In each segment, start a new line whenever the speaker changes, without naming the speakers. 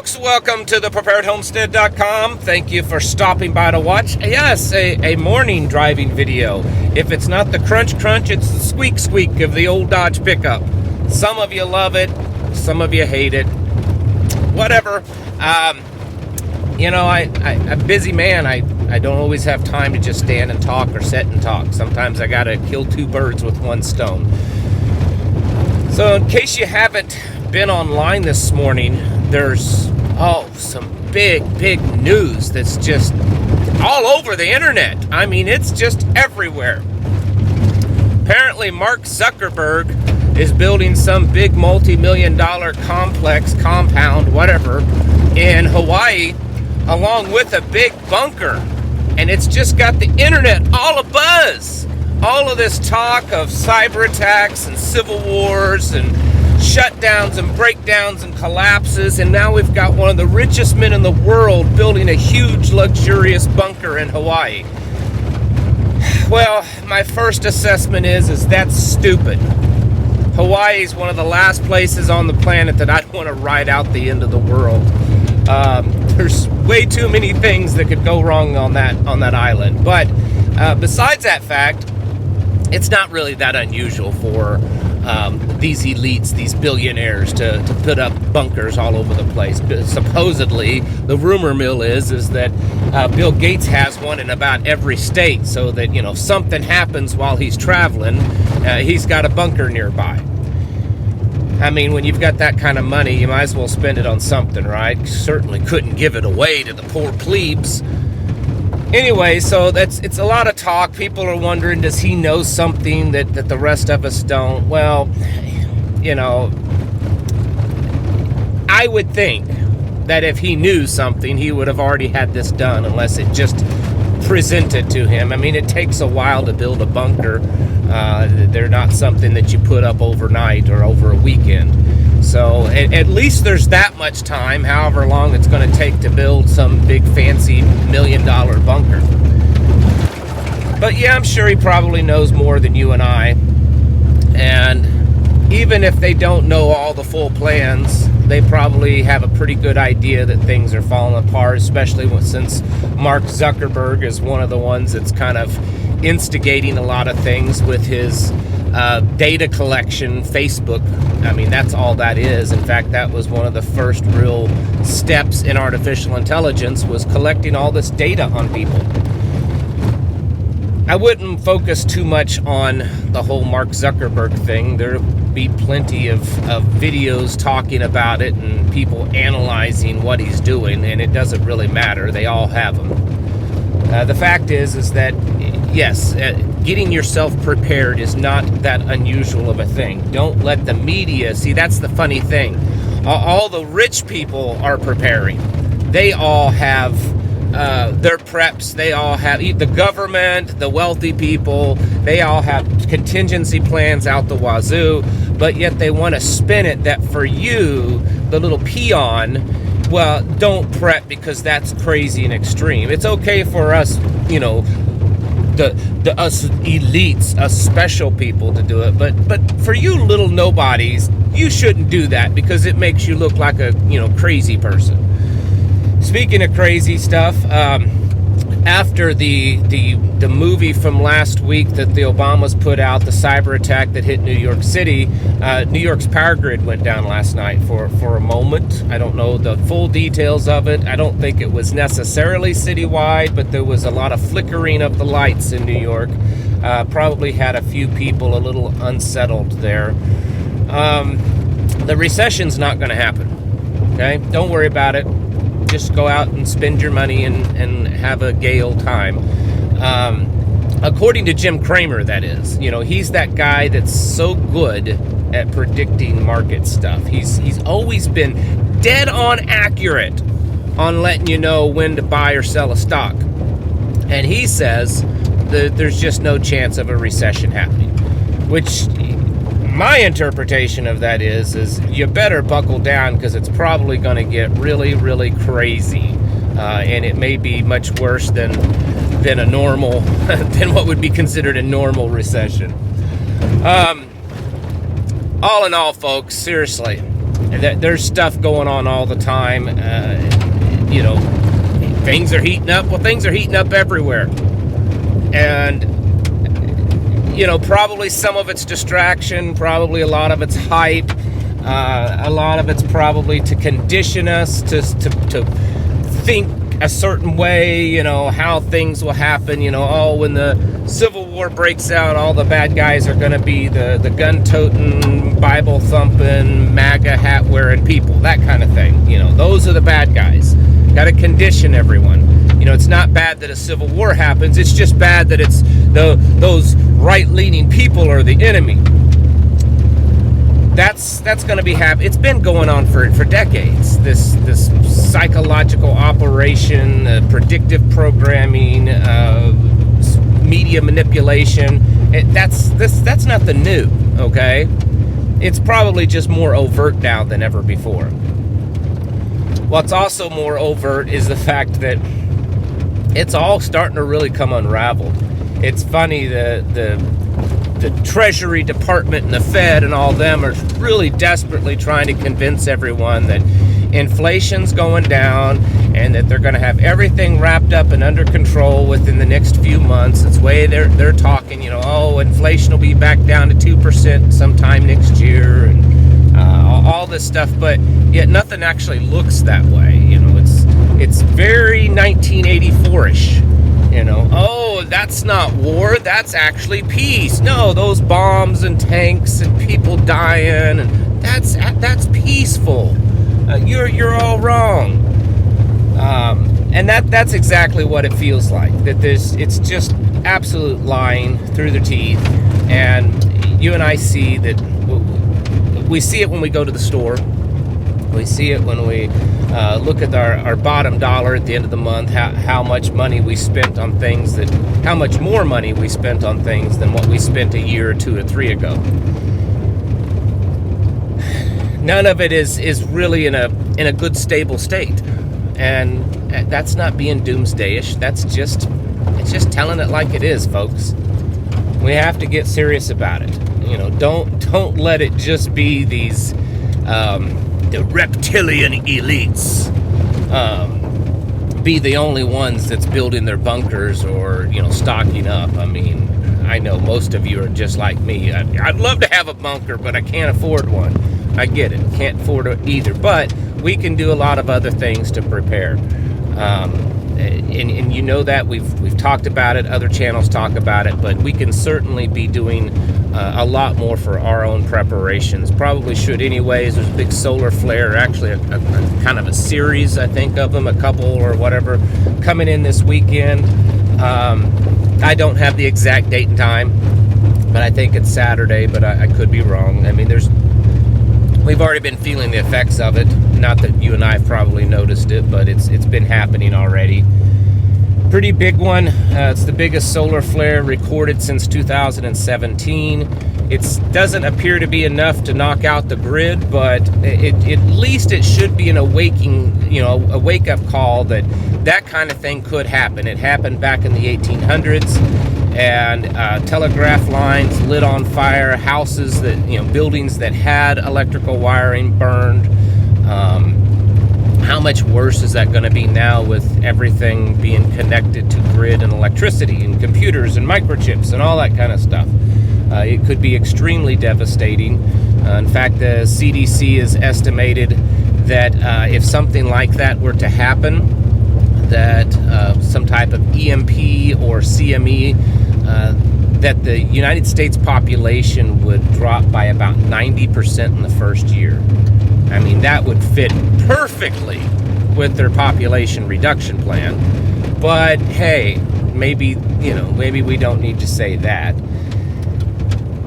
folks, welcome to the preparedhomestead.com. Thank you for stopping by to watch. Yes, a morning driving video. If it's not the crunch, it's the squeak of the old Dodge pickup. Some of you love it, some of you hate it. Whatever. I'm a busy man. I don't always have time to just stand and talk or sit and talk. Sometimes I gotta kill two birds with one stone. So in case you haven't been online this morning, there's some big news that's just all over the internet. I mean, it's just everywhere. Apparently Mark Zuckerberg is building some big multi-million-dollar compound, whatever, in Hawaii, along with a big bunker. And it's just got the internet all abuzz. All of this talk of cyber attacks and civil wars and shutdowns and breakdowns and collapses, and now we've got one of the richest men in the world building a huge luxurious bunker in Hawaii. Well, my first assessment is that's stupid. Hawaii is one of the last places on the planet that I'd want to ride out the end of the world. There's way too many things that could go wrong on that island. But besides that fact, it's not really that unusual for these elites, these billionaires, to put up bunkers all over the place. But supposedly, the rumor mill is that Bill Gates has one in about every state, so that, if something happens while he's traveling, he's got a bunker nearby. I mean, when you've got that kind of money, you might as well spend it on something, right? Certainly couldn't give it away to the poor plebes. Anyway, so it's a lot of talk. People are wondering, does he know something that the rest of us don't? Well, I would think that if he knew something, he would have already had this done, unless it just presented to him. I mean, it takes a while to build a bunker. They're not something that you put up overnight or over a weekend. So at least there's that much time, however long it's going to take to build some big fancy $1 million bunker. But yeah, I'm sure he probably knows more than you and I. And even if they don't know all the full plans, they probably have a pretty good idea that things are falling apart, especially since Mark Zuckerberg is one of the ones that's kind of instigating a lot of things with his data collection. Facebook, I mean, that's all that is. In fact, that was one of the first real steps in artificial intelligence, was collecting all this data on people. I wouldn't focus too much on the whole Mark Zuckerberg thing. There'll be plenty of videos talking about it and people analyzing what he's doing, and it doesn't really matter. They all have them. The fact is that, yes, getting yourself prepared is not that unusual of a thing. Don't let the media, see, that's the funny thing. All the rich people are preparing. They all have their preps. They all have, the government, the wealthy people, they all have contingency plans out the wazoo, but yet they want to spin it that for you, the little peon, well, don't prep because that's crazy and extreme. It's okay for us, us elites, us special people to do it, but for you little nobodies, you shouldn't do that because it makes you look like a crazy person. Speaking of crazy stuff, after the movie from last week that the Obamas put out, the cyber attack that hit New York City, New York's power grid went down last night for a moment. I don't know the full details of it. I don't think it was necessarily citywide, but there was a lot of flickering of the lights in New York. Probably had a few people a little unsettled there. The recession's not going to happen. Okay? Don't worry about it. Just go out and spend your money and have a gay old time. According to Jim Cramer, that is. He's that guy that's so good at predicting market stuff. He's always been dead on accurate on letting you know when to buy or sell a stock. And he says that there's just no chance of a recession happening. Which, my interpretation of that is you better buckle down, because it's probably going to get really, really crazy. And it may be much worse than a normal, than what would be considered a normal recession. All in all, folks, seriously, there's stuff going on all the time. Things are heating up. Well, things are heating up everywhere. And, probably some of it's distraction, probably a lot of it's hype, a lot of it's probably to condition us to think a certain way, how things will happen, when the Civil War breaks out, all the bad guys are going to be the gun-toting, Bible-thumping, MAGA hat-wearing people, that kind of thing. Those are the bad guys. Got to condition everyone. It's not bad that a civil war happens. It's just bad that it's those right-leaning people are the enemy. That's going to be happening. It's been going on for decades. This psychological operation, predictive programming, media manipulation. That's nothing new. Okay, it's probably just more overt now than ever before. What's also more overt is the fact that it's all starting to really come unraveled. It's funny, the Treasury Department and the Fed and all them are really desperately trying to convince everyone that inflation's going down and that they're going to have everything wrapped up and under control within the next few months. It's the way they're talking, inflation will be back down to 2% sometime next year, and all this stuff, but yet nothing actually looks that way. It's very 1984-ish. That's not war, that's actually peace. No, those bombs and tanks and people dying, and that's peaceful. You're all wrong. And that's exactly what it feels like. It's just absolute lying through the teeth. And you and I see that. We see it when we go to the store. We see it when we look at our bottom dollar at the end of the month, how much money we spent on things, how much more money we spent on things than what we spent a year or 2 or 3 ago. None of it is really in a good, stable state. And that's not being doomsdayish. It's just telling it like it is, folks. We have to get serious about it. Don't let it just be these the reptilian elites be the only ones that's building their bunkers or stocking up. I mean, I know most of you are just like me. I'd love to have a bunker, but I can't afford one. I get it, can't afford it either. But we can do a lot of other things to prepare. And that we've talked about it, other channels talk about it, but we can certainly be doing a lot more for our own preparations. Probably should anyways. There's a big solar flare, actually a kind of a series, I think, of them, a couple or whatever, coming in this weekend. I don't have the exact date and time, but I think it's Saturday, but I could be wrong. I mean, we've already been feeling the effects of it. Not that you and I have probably noticed it, but it's been happening already. Pretty big one. It's the biggest solar flare recorded since 2017. It doesn't appear to be enough to knock out the grid, but at least it should be a wake-up call that kind of thing could happen. It happened back in the 1800s, and telegraph lines lit on fire, houses buildings that had electrical wiring burned. How much worse is that going to be now with everything being connected to grid and electricity and computers and microchips and all that kind of stuff? It could be extremely devastating. In fact, the CDC has estimated that if something like that were to happen, that some type of EMP or CME, that the United States population would drop by about 90% in the first year. I mean, that would fit perfectly with their population reduction plan. But hey, maybe we don't need to say that.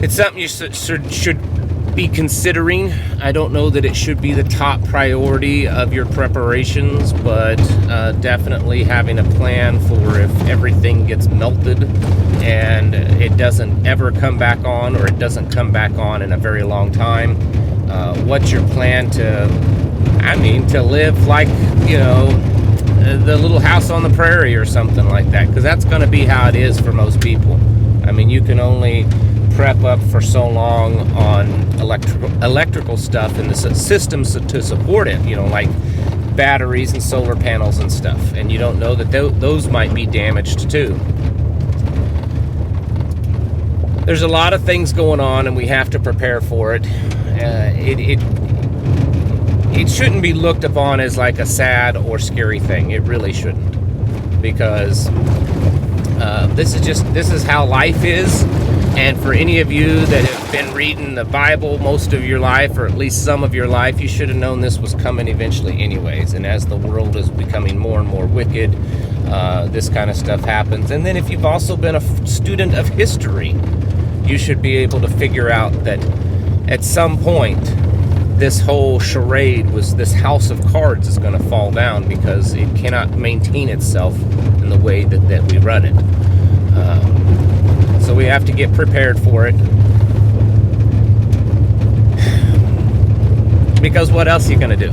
It's something you should be considering. I don't know that it should be the top priority of your preparations, but definitely having a plan for if everything gets melted and it doesn't ever come back on, or it doesn't come back on in a very long time. What's your plan to live like, the little house on the prairie or something like that? Because that's going to be how it is for most people. I mean, you can only prep up for so long on electrical stuff and the systems to support it, you know, like batteries and solar panels and stuff, and you don't know that those might be damaged too. There's a lot of things going on, and we have to prepare for it. It shouldn't be looked upon as like a sad or scary thing. It really shouldn't, because this is how life is. And for any of you that have been reading the Bible most of your life, or at least some of your life, you should have known this was coming eventually anyways. And as the world is becoming more and more wicked, this kind of stuff happens. And then if you've also been a student of history, you should be able to figure out that at some point, this whole charade was this house of cards is going to fall down, because it cannot maintain itself in the way that we run it. So we have to get prepared for it. Because what else are you going to do?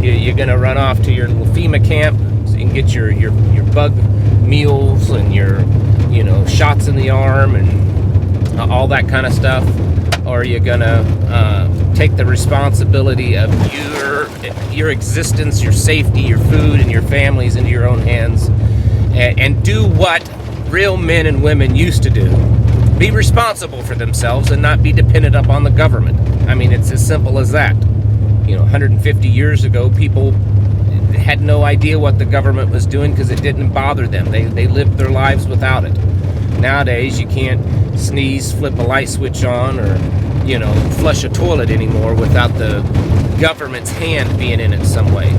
You're going to run off to your little FEMA camp so you can get your bug meals and your, you know, shots in the arm and all that kind of stuff? Or are you going to take the responsibility of your existence, your safety, your food, and your families into your own hands, and do what real men and women used to do? Be responsible for themselves and not be dependent upon the government. I mean, it's as simple as that. You know, 150 years ago, people had no idea what the government was doing because it didn't bother them. They lived their lives without it. Nowadays, you can't sneeze, flip a light switch on, or, you know, flush a toilet anymore without the government's hand being in it some way.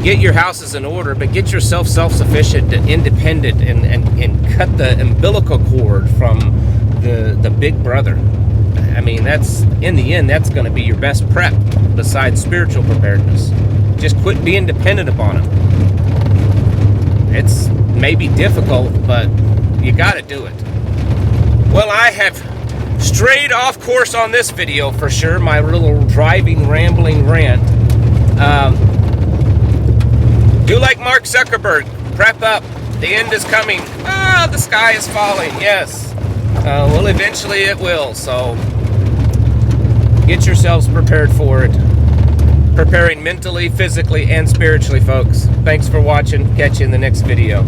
Get your houses in order, but get yourself self-sufficient, independent, and cut the umbilical cord from the big brother. I mean, that's, in the end, that's going to be your best prep besides spiritual preparedness. Just quit being dependent upon him. It's maybe difficult, but you got to do it. Well, I have strayed off course on this video for sure, my little driving, rambling rant. Do like Mark Zuckerberg, prep up, the end is coming. The sky is falling, yes. Well, eventually it will, so get yourselves prepared for it. Preparing mentally, physically, and spiritually, folks. Thanks for watching. Catch you in the next video.